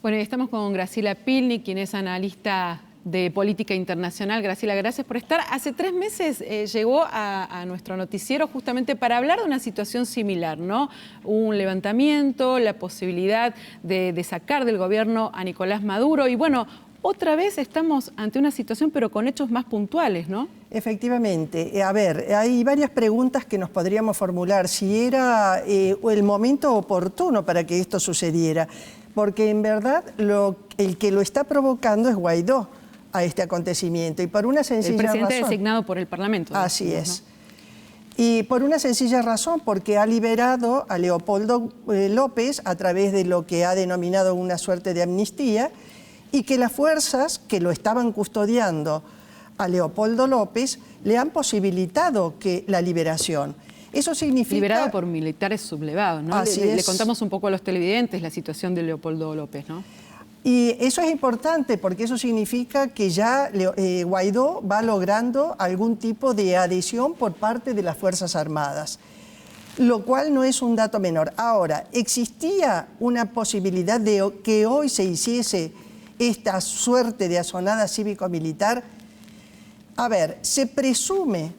Bueno, estamos con Graciela Pilny, quien es analista de política internacional. Graciela, gracias por estar. Hace 3 meses llegó a nuestro noticiero justamente para hablar de una situación similar, ¿no? Un levantamiento, la posibilidad de sacar del gobierno a Nicolás Maduro. Y bueno, otra vez estamos ante una situación, pero con hechos más puntuales, ¿no? Efectivamente. A ver, hay varias preguntas que nos podríamos formular. Si era el momento oportuno para que esto sucediera. Porque en verdad el que lo está provocando es Guaidó a este acontecimiento. Y por una sencilla razón. El presidente designado por el Parlamento. Así es. ¿No? Y por una sencilla razón, porque ha liberado a Leopoldo López a través de lo que ha denominado una suerte de amnistía, y que las fuerzas que lo estaban custodiando a Leopoldo López le han posibilitado la liberación. Eso significa... Liberado por militares sublevados, ¿no? Así es. Le contamos un poco a los televidentes la situación de Leopoldo López, ¿no? Y eso es importante porque eso significa que ya Guaidó va logrando algún tipo de adhesión por parte de las Fuerzas Armadas, lo cual no es un dato menor. Ahora, ¿existía una posibilidad de que hoy se hiciese esta suerte de asonada cívico-militar? A ver, se presume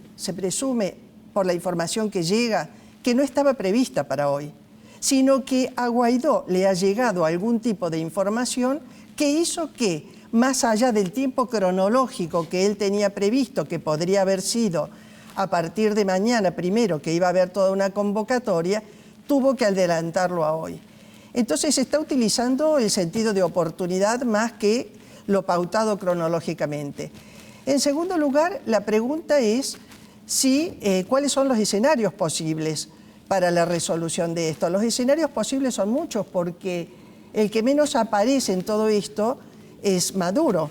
por la información que llega, que no estaba prevista para hoy, sino que a Guaidó le ha llegado algún tipo de información que hizo que, más allá del tiempo cronológico que él tenía previsto, que podría haber sido a partir de mañana primero, que iba a haber toda una convocatoria, tuvo que adelantarlo a hoy. Entonces se está utilizando el sentido de oportunidad más que lo pautado cronológicamente. En segundo lugar, la pregunta es cuáles son los escenarios posibles para la resolución de esto. Los escenarios posibles son muchos porque el que menos aparece en todo esto es Maduro.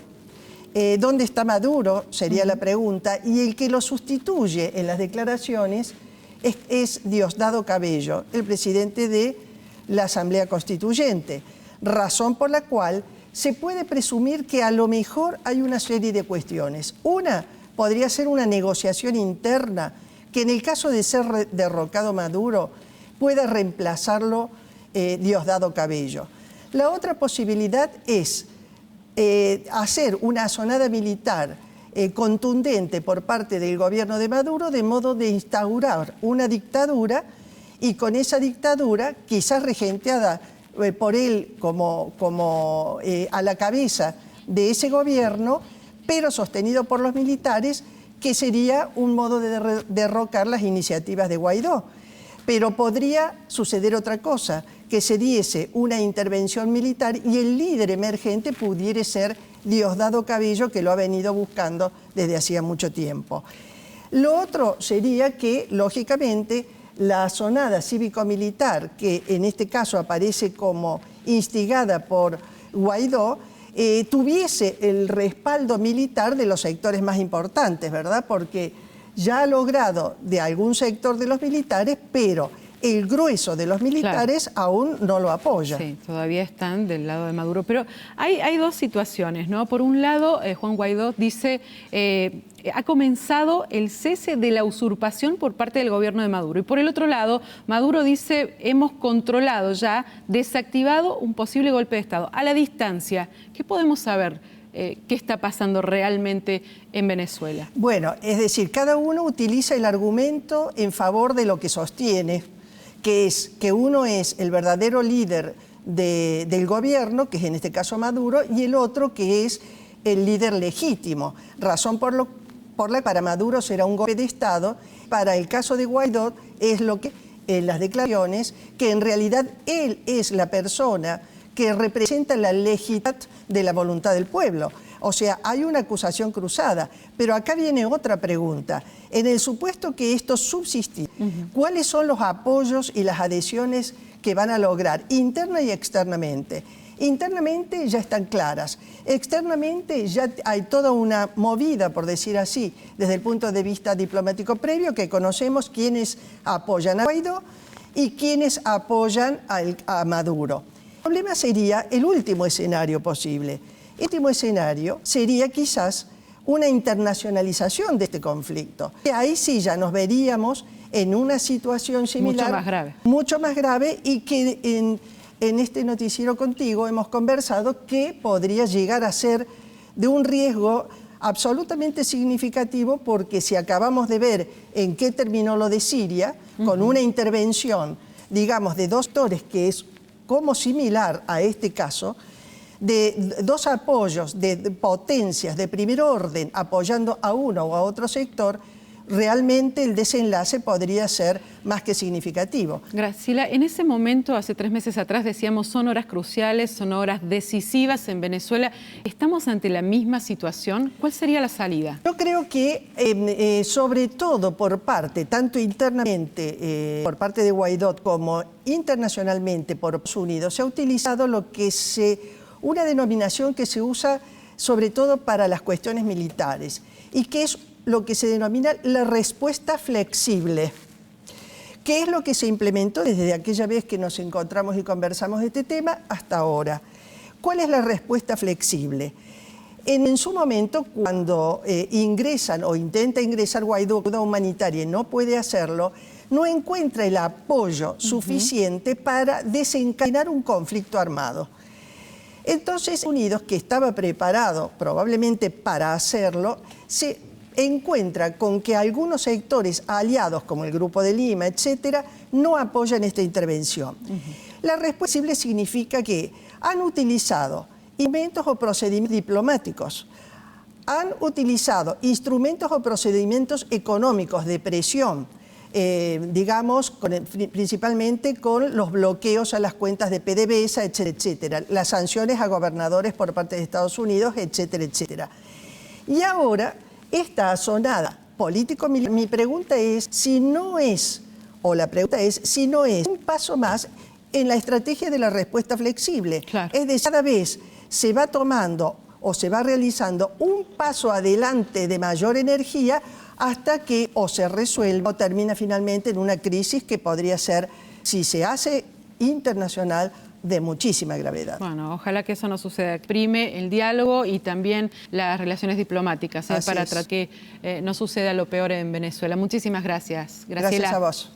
¿Dónde está Maduro? Sería la pregunta. Y el que lo sustituye en las declaraciones es Diosdado Cabello, el presidente de la Asamblea Constituyente, razón por la cual se puede presumir que a lo mejor hay una serie de cuestiones. Una podría ser una negociación interna que en el caso de ser derrocado Maduro pueda reemplazarlo Diosdado Cabello. La otra posibilidad es hacer una asonada militar contundente por parte del gobierno de Maduro de modo de instaurar una dictadura y con esa dictadura quizás regenteada por él como a la cabeza de ese gobierno, pero sostenido por los militares, que sería un modo de derrocar las iniciativas de Guaidó. Pero podría suceder otra cosa, que se diese una intervención militar y el líder emergente pudiera ser Diosdado Cabello, que lo ha venido buscando desde hacía mucho tiempo. Lo otro sería que, lógicamente, la asonada cívico-militar, que en este caso aparece como instigada por Guaidó, tuviese el respaldo militar de los sectores más importantes, ¿verdad? Porque ya ha logrado de algún sector de los militares, pero el grueso de los militares aún no lo apoya. Sí, todavía están del lado de Maduro. Pero hay dos situaciones, ¿no? Por un lado, Juan Guaidó dice, ha comenzado el cese de la usurpación por parte del gobierno de Maduro. Y por el otro lado, Maduro dice, hemos controlado ya, desactivado un posible golpe de Estado. A la distancia, ¿qué podemos saber? ¿Qué está pasando realmente en Venezuela? Bueno, es decir, cada uno utiliza el argumento en favor de lo que sostiene, que es que uno es el verdadero líder del gobierno, que es en este caso Maduro, y el otro que es el líder legítimo, razón por la que para Maduro será un golpe de Estado. Para el caso de Guaidó es lo que en las declaraciones, que en realidad él es la persona que representa la legitimidad de la voluntad del pueblo. O sea, hay una acusación cruzada. Pero acá viene otra pregunta. En el supuesto que esto subsiste, ¿cuáles son los apoyos y las adhesiones que van a lograr interna y externamente? Internamente ya están claras. Externamente ya hay toda una movida, por decir así, desde el punto de vista diplomático previo, que conocemos quiénes apoyan a Guaidó y quiénes apoyan a Maduro. El problema sería el último escenario posible. El último escenario sería quizás una internacionalización de este conflicto. Y ahí sí ya nos veríamos en una situación similar. Mucho más grave. Mucho más grave y que en este noticiero contigo hemos conversado que podría llegar a ser de un riesgo absolutamente significativo, porque si acabamos de ver en qué terminó lo de Siria, con una intervención, digamos, de dos actores que es como similar a este caso, de dos apoyos de potencias de primer orden apoyando a uno o a otro sector, realmente el desenlace podría ser más que significativo. Graciela, en ese momento, hace 3 meses atrás, decíamos son horas cruciales, son horas decisivas en Venezuela. ¿Estamos ante la misma situación? ¿Cuál sería la salida? Yo creo que, sobre todo por parte, tanto internamente por parte de Guaidó como internacionalmente por Estados Unidos, se ha utilizado una denominación que se usa sobre todo para las cuestiones militares y que es lo que se denomina la respuesta flexible. ¿Qué es lo que se implementó desde aquella vez que nos encontramos y conversamos de este tema hasta ahora? ¿Cuál es la respuesta flexible? En su momento, cuando ingresan o intenta ingresar Guaidó ayuda humanitaria y no puede hacerlo, no encuentra el apoyo suficiente para desencadenar un conflicto armado. Entonces, Estados Unidos, que estaba preparado probablemente para hacerlo, se encuentra con que algunos sectores aliados, como el Grupo de Lima, etcétera, no apoyan esta intervención. La respuesta flexible significa que han utilizado instrumentos o procedimientos diplomáticos, han utilizado instrumentos o procedimientos económicos de presión, digamos, principalmente con los bloqueos a las cuentas de PDVSA, etcétera, etcétera, las sanciones a gobernadores por parte de Estados Unidos, etcétera, etcétera. Y ahora, esta asonada político-militar, mi pregunta es si no es, o la pregunta es si no es un paso más en la estrategia de la respuesta flexible. Claro. Es decir, cada vez se va tomando o se va realizando un paso adelante de mayor energía hasta que o se resuelva o termina finalmente en una crisis que podría ser, si se hace internacional, de muchísima gravedad. Bueno, ojalá que eso no suceda. Prime el diálogo y también las relaciones diplomáticas para tratar que no suceda lo peor en Venezuela. Muchísimas gracias, Graciela. Gracias a vos.